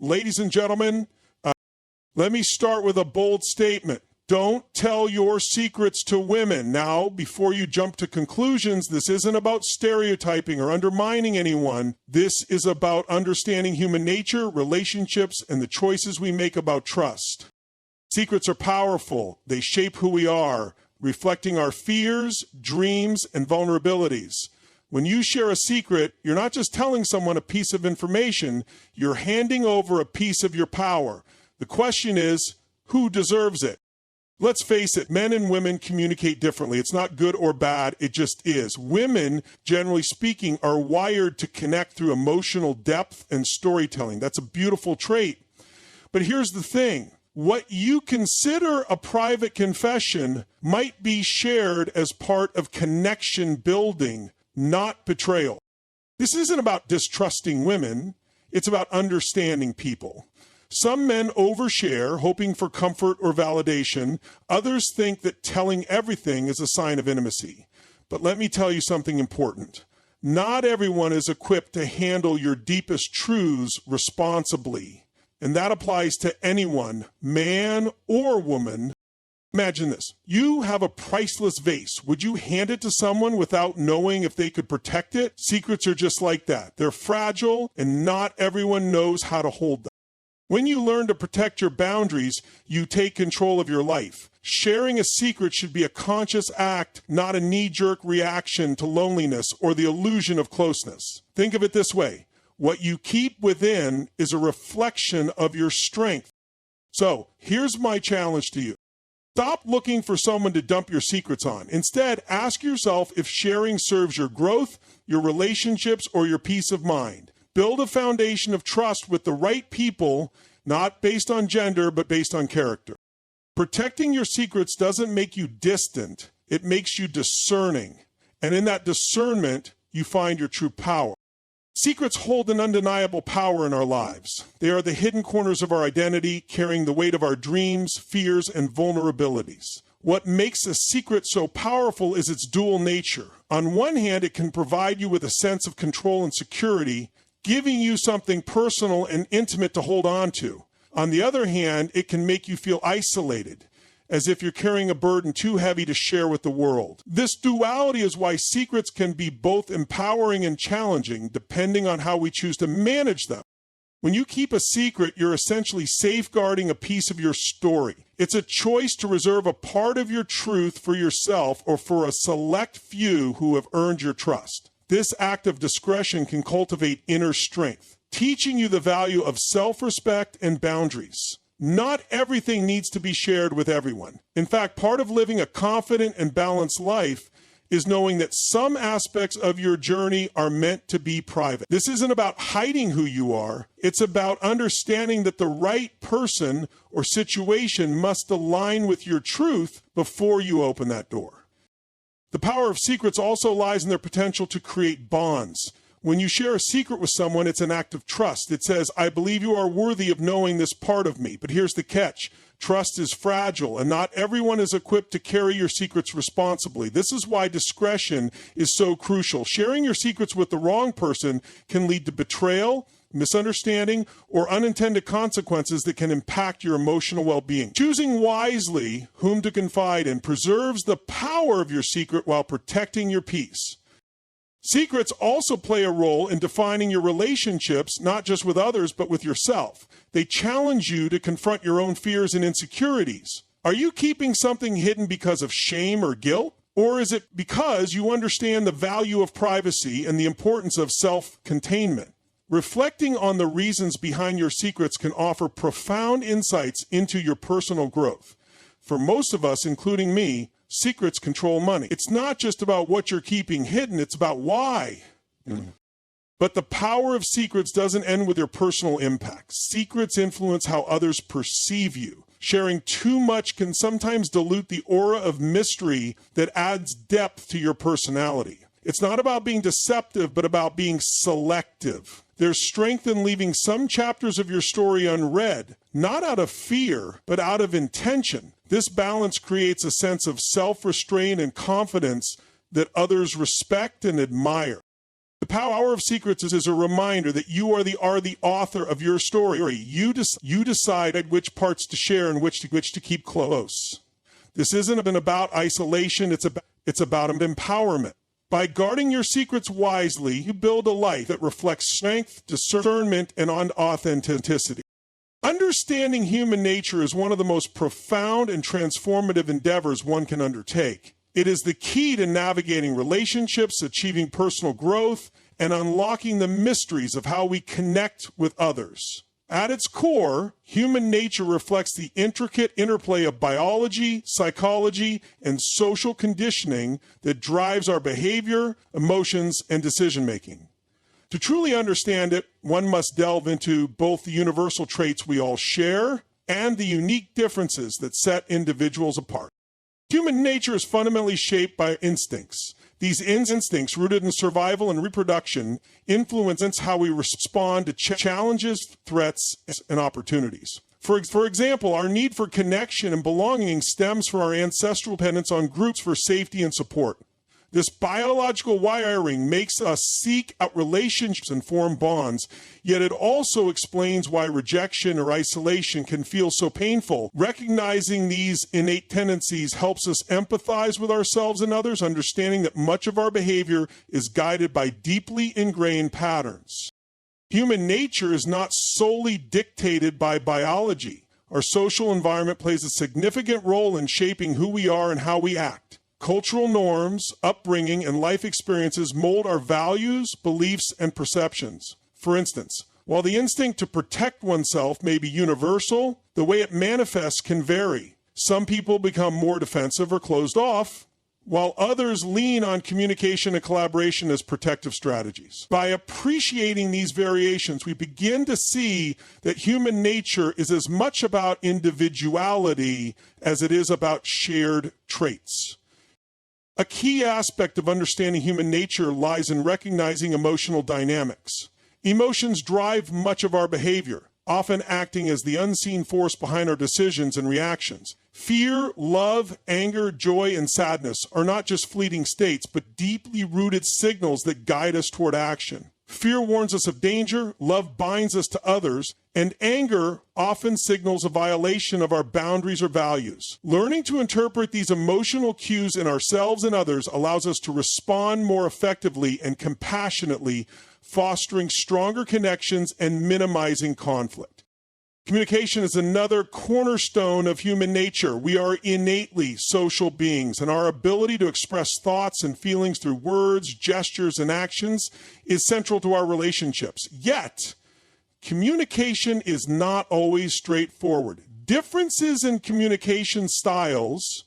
Ladies and gentlemen, let me start with a bold statement. Don't tell your secrets to women. Now, before you jump to conclusions, this isn't about stereotyping or undermining anyone. This is about understanding human nature, relationships, and the choices we make about trust. Secrets are powerful. They shape who we are, reflecting our fears, dreams, and vulnerabilities. When you share a secret, you're not just telling someone a piece of information, you're handing over a piece of your power. The question is, who deserves it? Let's face it, men and women communicate differently. It's not good or bad, it just is. Women, generally speaking, are wired to connect through emotional depth and storytelling. That's a beautiful trait. But here's the thing. What you consider a private confession might be shared as part of connection building, not betrayal. This isn't about distrusting women. It's about understanding people. Some men overshare, hoping for comfort or validation. Others think that telling everything is a sign of intimacy. But let me tell you something important. Not everyone is equipped to handle your deepest truths responsibly. And that applies to anyone, man or woman. Imagine this. You have a priceless vase. Would you hand it to someone without knowing if they could protect it? Secrets are just like that. They're fragile, and not everyone knows how to hold them. When you learn to protect your boundaries, you take control of your life. Sharing a secret should be a conscious act, not a knee-jerk reaction to loneliness or the illusion of closeness. Think of it this way. What you keep within is a reflection of your strength. So, here's my challenge to you. Stop looking for someone to dump your secrets on. Instead, ask yourself if sharing serves your growth, your relationships, or your peace of mind. Build a foundation of trust with the right people, not based on gender, but based on character. Protecting your secrets doesn't make you distant. It makes you discerning. And in that discernment, you find your true power. Secrets hold an undeniable power in our lives. They are the hidden corners of our identity, carrying the weight of our dreams, fears, and vulnerabilities. What makes a secret so powerful is its dual nature. On one hand, it can provide you with a sense of control and security, giving you something personal and intimate to hold on to. On the other hand, it can make you feel isolated, as if you're carrying a burden too heavy to share with the world. This duality is why secrets can be both empowering and challenging, depending on how we choose to manage them. When you keep a secret, you're essentially safeguarding a piece of your story. It's a choice to reserve a part of your truth for yourself or for a select few who have earned your trust. This act of discretion can cultivate inner strength, teaching you the value of self-respect and boundaries. Not everything needs to be shared with everyone. In fact, part of living a confident and balanced life is knowing that some aspects of your journey are meant to be private. This isn't about hiding who you are. It's about understanding that the right person or situation must align with your truth before you open that door. The power of secrets also lies in their potential to create bonds. When you share a secret with someone, it's an act of trust. It says, I believe you are worthy of knowing this part of me. But here's the catch. Trust is fragile, and not everyone is equipped to carry your secrets responsibly. This is why discretion is so crucial. Sharing your secrets with the wrong person can lead to betrayal, misunderstanding, or unintended consequences that can impact your emotional well-being. Choosing wisely whom to confide in preserves the power of your secret while protecting your peace. Secrets also play a role in defining your relationships, not just with others, but with yourself. They challenge you to confront your own fears and insecurities. Are you keeping something hidden because of shame or guilt? Or is it because you understand the value of privacy and the importance of self-containment? Reflecting on the reasons behind your secrets can offer profound insights into your personal growth. For most of us, including me, secrets control money. It's not just about what you're keeping hidden, it's about why. But the power of secrets doesn't end with your personal impact. Secrets influence how others perceive you. Sharing too much can sometimes dilute the aura of mystery that adds depth to your personality. It's not about being deceptive, but about being selective. There's strength in leaving some chapters of your story unread, not out of fear, but out of intention. This balance creates a sense of self-restraint and confidence that others respect and admire. The The power of secrets is a reminder that you are the author of your story. You decide which parts to share and which to keep close. This isn't about isolation, it's about empowerment. By guarding your secrets wisely, you build a life that reflects strength, discernment, and authenticity. Understanding human nature is one of the most profound and transformative endeavors one can undertake. It is the key to navigating relationships, achieving personal growth, and unlocking the mysteries of how we connect with others. At its core, human nature reflects the intricate interplay of biology, psychology, and social conditioning that drives our behavior, emotions, and decision-making. To truly understand it, one must delve into both the universal traits we all share and the unique differences that set individuals apart. Human nature is fundamentally shaped by instincts. These instincts, rooted in survival and reproduction, influence how we respond to challenges, threats, and opportunities. For example, our need for connection and belonging stems from our ancestral dependence on groups for safety and support. This biological wiring makes us seek out relationships and form bonds, yet it also explains why rejection or isolation can feel so painful. Recognizing these innate tendencies helps us empathize with ourselves and others, understanding that much of our behavior is guided by deeply ingrained patterns. Human nature is not solely dictated by biology. Our social environment plays a significant role in shaping who we are and how we act. Cultural norms, upbringing, and life experiences mold our values, beliefs, and perceptions. For instance, while the instinct to protect oneself may be universal, the way it manifests can vary. Some people become more defensive or closed off, while others lean on communication and collaboration as protective strategies. By appreciating these variations, we begin to see that human nature is as much about individuality as it is about shared traits. A key aspect of understanding human nature lies in recognizing emotional dynamics. Emotions drive much of our behavior, often acting as the unseen force behind our decisions and reactions. Fear, love, anger, joy, and sadness are not just fleeting states, but deeply rooted signals that guide us toward action. Fear warns us of danger, love binds us to others, and anger often signals a violation of our boundaries or values. Learning to interpret these emotional cues in ourselves and others allows us to respond more effectively and compassionately, fostering stronger connections and minimizing conflict. Communication is another cornerstone of human nature. We are innately social beings, and our ability to express thoughts and feelings through words, gestures, and actions is central to our relationships. Yet, communication is not always straightforward. Differences in communication styles,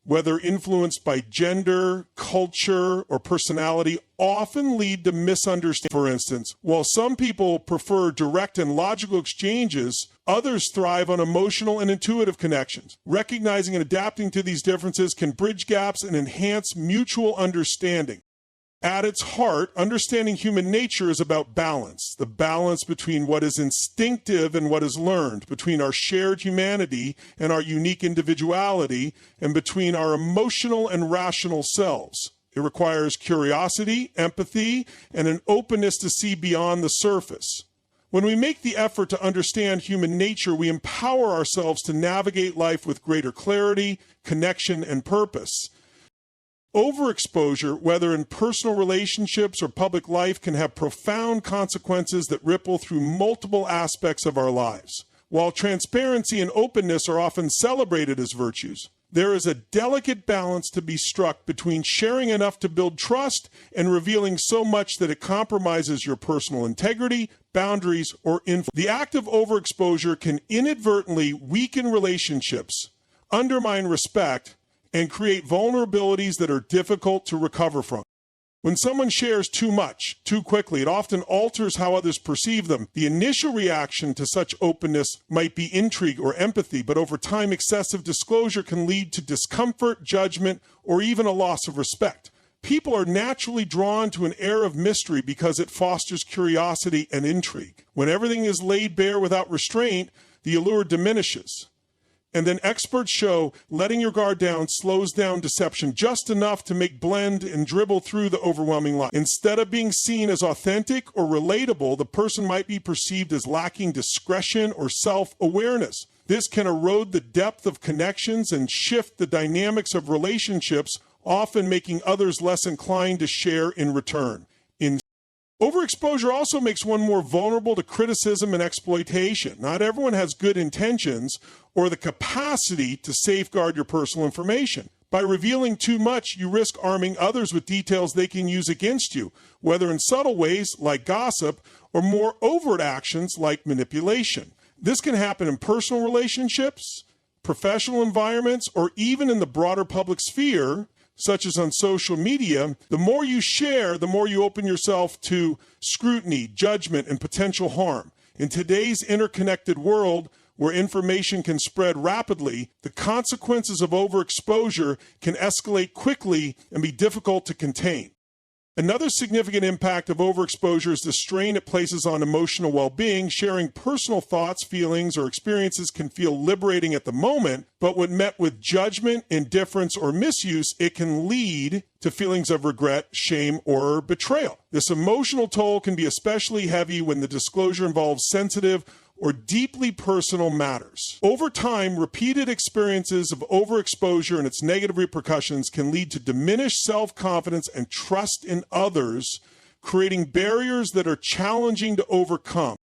whether influenced by gender, culture, or personality, often lead to misunderstanding. For instance, while some people prefer direct and logical exchanges, others thrive on emotional and intuitive connections. Recognizing and adapting to these differences can bridge gaps and enhance mutual understanding. At its heart, understanding human nature is about balance, the balance between what is instinctive and what is learned, between our shared humanity and our unique individuality, and between our emotional and rational selves. It requires curiosity, empathy, and an openness to see beyond the surface. When we make the effort to understand human nature, we empower ourselves to navigate life with greater clarity, connection, and purpose. Overexposure, whether in personal relationships or public life, can have profound consequences that ripple through multiple aspects of our lives. While transparency and openness are often celebrated as virtues, there is a delicate balance to be struck between sharing enough to build trust and revealing so much that it compromises your personal integrity, boundaries, or influence. The act of overexposure can inadvertently weaken relationships, undermine respect, and create vulnerabilities that are difficult to recover from. When someone shares too much, too quickly, it often alters how others perceive them. The initial reaction to such openness might be intrigue or empathy, but over time, excessive disclosure can lead to discomfort, judgment, or even a loss of respect. People are naturally drawn to an air of mystery because it fosters curiosity and intrigue. When everything is laid bare without restraint, the allure diminishes. And then experts show letting your guard down slows down deception just enough to make blend and dribble through the overwhelming lie. Instead of being seen as authentic or relatable, the person might be perceived as lacking discretion or self-awareness. This can erode the depth of connections and shift the dynamics of relationships, often making others less inclined to share in return. Overexposure also makes one more vulnerable to criticism and exploitation. Not everyone has good intentions or the capacity to safeguard your personal information. By revealing too much, you risk arming others with details they can use against you, whether in subtle ways like gossip or more overt actions like manipulation. This can happen in personal relationships, professional environments, or even in the broader public sphere, such as on social media. The more you share, the more you open yourself to scrutiny, judgment, and potential harm. In today's interconnected world, where information can spread rapidly, the consequences of overexposure can escalate quickly and be difficult to contain. Another significant impact of overexposure is the strain it places on emotional well-being. Sharing personal thoughts, feelings, or experiences can feel liberating at the moment, but when met with judgment, indifference, or misuse, it can lead to feelings of regret, shame, or betrayal. This emotional toll can be especially heavy when the disclosure involves sensitive or deeply personal matters. Over time, repeated experiences of overexposure and its negative repercussions can lead to diminished self-confidence and trust in others, creating barriers that are challenging to overcome.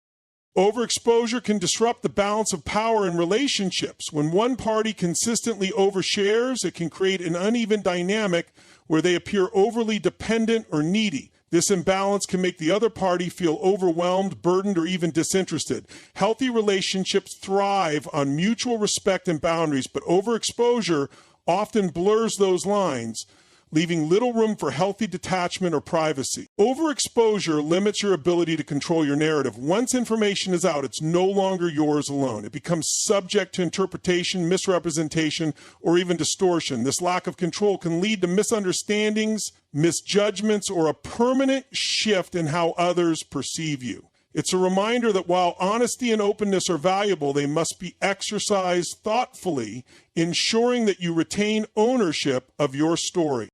Overexposure can disrupt the balance of power in relationships. When one party consistently overshares, it can create an uneven dynamic where they appear overly dependent or needy. This imbalance can make the other party feel overwhelmed, burdened, or even disinterested. Healthy relationships thrive on mutual respect and boundaries, but overexposure often blurs those lines, leaving little room for healthy detachment or privacy. Overexposure limits your ability to control your narrative. Once information is out, it's no longer yours alone. It becomes subject to interpretation, misrepresentation, or even distortion. This lack of control can lead to misunderstandings, misjudgments, or a permanent shift in how others perceive you. It's a reminder that while honesty and openness are valuable, they must be exercised thoughtfully, ensuring that you retain ownership of your story.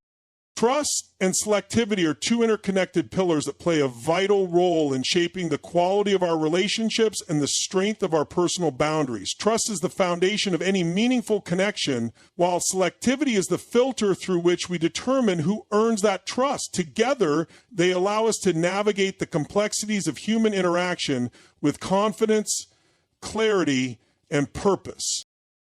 Trust and selectivity are two interconnected pillars that play a vital role in shaping the quality of our relationships and the strength of our personal boundaries. Trust is the foundation of any meaningful connection, while selectivity is the filter through which we determine who earns that trust. Together, they allow us to navigate the complexities of human interaction with confidence, clarity, and purpose.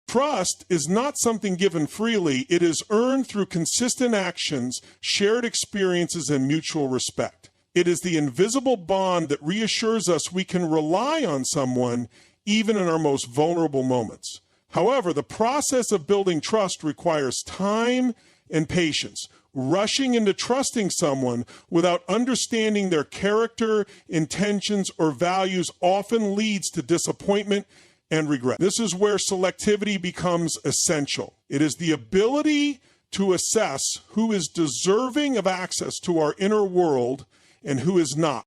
Trust is not something given freely. It is earned through consistent actions, shared experiences, and mutual respect. It is the invisible bond that reassures us we can rely on someone even in our most vulnerable moments. However, the process of building trust requires time and patience. Rushing into trusting someone without understanding their character, intentions, or values often leads to disappointment and regret. This is where selectivity becomes essential. It is the ability to assess who is deserving of access to our inner world and who is not.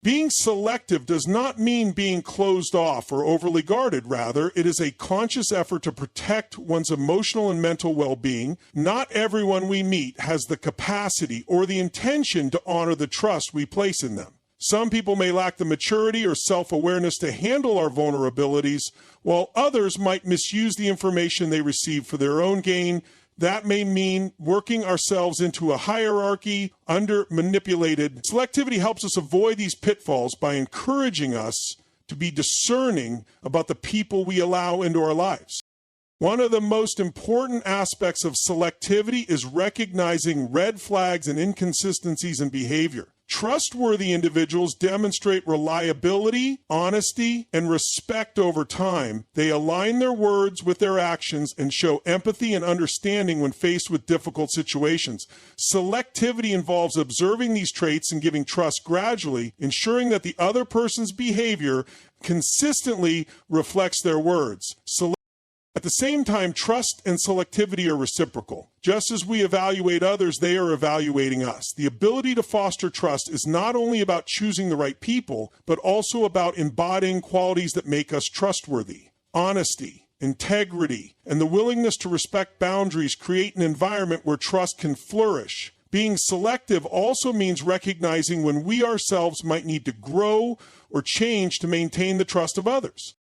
Being selective does not mean being closed off or overly guarded. Rather, it is a conscious effort to protect one's emotional and mental well-being. Not everyone we meet has the capacity or the intention to honor the trust we place in them. Some people may lack the maturity or self-awareness to handle our vulnerabilities, while others might misuse the information they receive for their own gain. That may mean working ourselves into a hierarchy, under-manipulated. Selectivity helps us avoid these pitfalls by encouraging us to be discerning about the people we allow into our lives. One of the most important aspects of selectivity is recognizing red flags and inconsistencies in behavior. Trustworthy individuals demonstrate reliability, honesty, and respect over time. They align their words with their actions and show empathy and understanding when faced with difficult situations. Selectivity involves observing these traits and giving trust gradually, ensuring that the other person's behavior consistently reflects their words. At the same time, trust and selectivity are reciprocal. Just as we evaluate others, they are evaluating us. The ability to foster trust is not only about choosing the right people, but also about embodying qualities that make us trustworthy. Honesty, integrity, and the willingness to respect boundaries create an environment where trust can flourish. Being selective also means recognizing when we ourselves might need to grow or change to maintain the trust of others.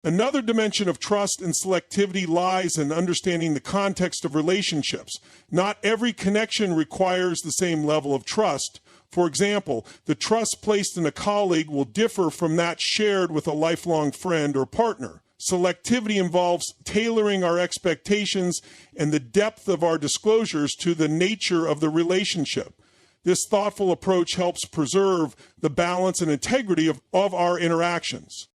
Another dimension of trust and selectivity lies in understanding the context of relationships. Not every connection requires the same level of trust. For example, the trust placed in a colleague will differ from that shared with a lifelong friend or partner. Selectivity involves tailoring our expectations and the depth of our disclosures to the nature of the relationship. This thoughtful approach helps preserve the balance and integrity of our interactions.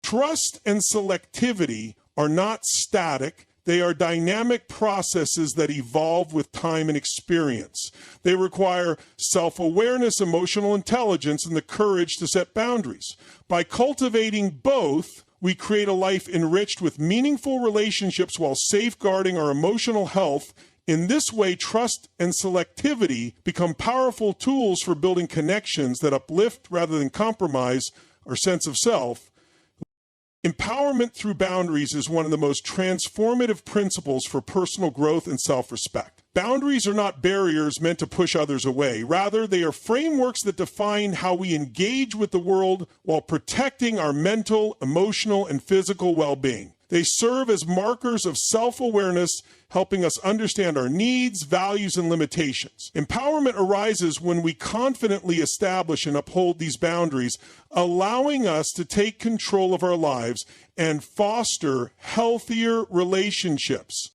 Trust and selectivity are not static. They are dynamic processes that evolve with time and experience. They require self-awareness, emotional intelligence, and the courage to set boundaries. By cultivating both, we create a life enriched with meaningful relationships while safeguarding our emotional health. In this way, trust and selectivity become powerful tools for building connections that uplift rather than compromise our sense of self. Empowerment through boundaries is one of the most transformative principles for personal growth and self-respect. Boundaries are not barriers meant to push others away. Rather, they are frameworks that define how we engage with the world while protecting our mental, emotional, and physical well-being. They serve as markers of self-awareness, helping us understand our needs, values, and limitations. Empowerment arises when we confidently establish and uphold these boundaries, allowing us to take control of our lives and foster healthier relationships.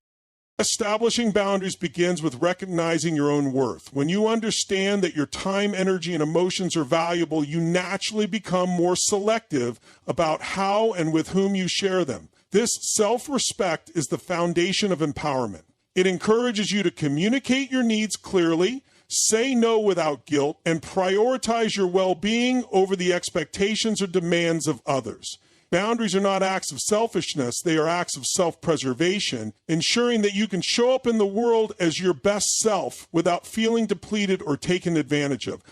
Establishing boundaries begins with recognizing your own worth. When you understand that your time, energy, and emotions are valuable, you naturally become more selective about how and with whom you share them. This self-respect is the foundation of empowerment. It encourages you to communicate your needs clearly, say no without guilt, and prioritize your well-being over the expectations or demands of others. Boundaries are not acts of selfishness, they are acts of self-preservation, ensuring that you can show up in the world as your best self without feeling depleted or taken advantage of.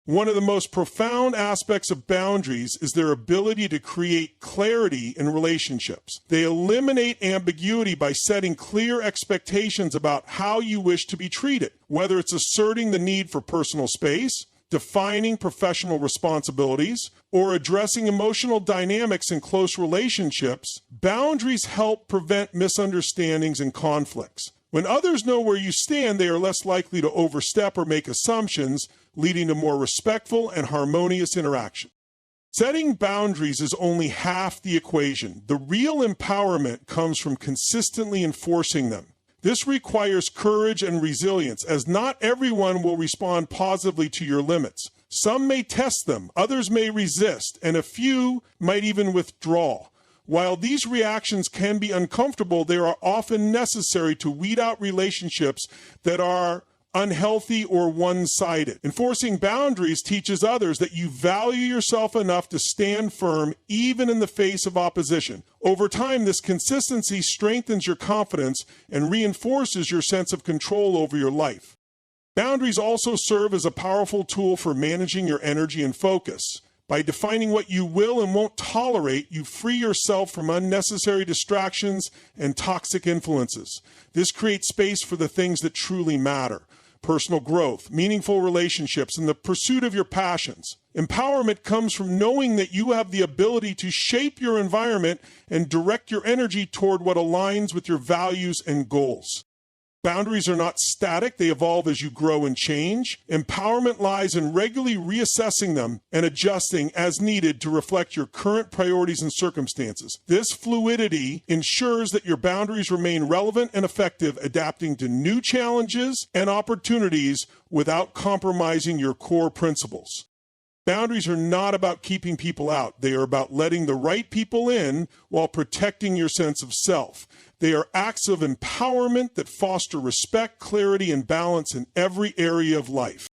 One of the most profound aspects of boundaries is their ability to create clarity in relationships. They eliminate ambiguity by setting clear expectations about how you wish to be treated, whether it's asserting the need for personal space, defining professional responsibilities, or addressing emotional dynamics in close relationships. Boundaries help prevent misunderstandings and conflicts. When others know where you stand, they are less likely to overstep or make assumptions, leading to more respectful and harmonious interaction. Setting boundaries is only half the equation. The real empowerment comes from consistently enforcing them. This requires courage and resilience, as not everyone will respond positively to your limits. Some may test them, others may resist, and a few might even withdraw. While these reactions can be uncomfortable, they are often necessary to weed out relationships that are unhealthy or one-sided. Enforcing boundaries teaches others that you value yourself enough to stand firm even in the face of opposition. Over time, this consistency strengthens your confidence and reinforces your sense of control over your life. Boundaries also serve as a powerful tool for managing your energy and focus. By defining what you will and won't tolerate, you free yourself from unnecessary distractions and toxic influences. This creates space for the things that truly matter: personal growth, meaningful relationships, and the pursuit of your passions. Empowerment comes from knowing that you have the ability to shape your environment and direct your energy toward what aligns with your values and goals. Boundaries are not static, they evolve as you grow and change. Empowerment lies in regularly reassessing them and adjusting as needed to reflect your current priorities and circumstances. This fluidity ensures that your boundaries remain relevant and effective, adapting to new challenges and opportunities without compromising your core principles. Boundaries are not about keeping people out. They are about letting the right people in while protecting your sense of self. They are acts of empowerment that foster respect, clarity, and balance in every area of life.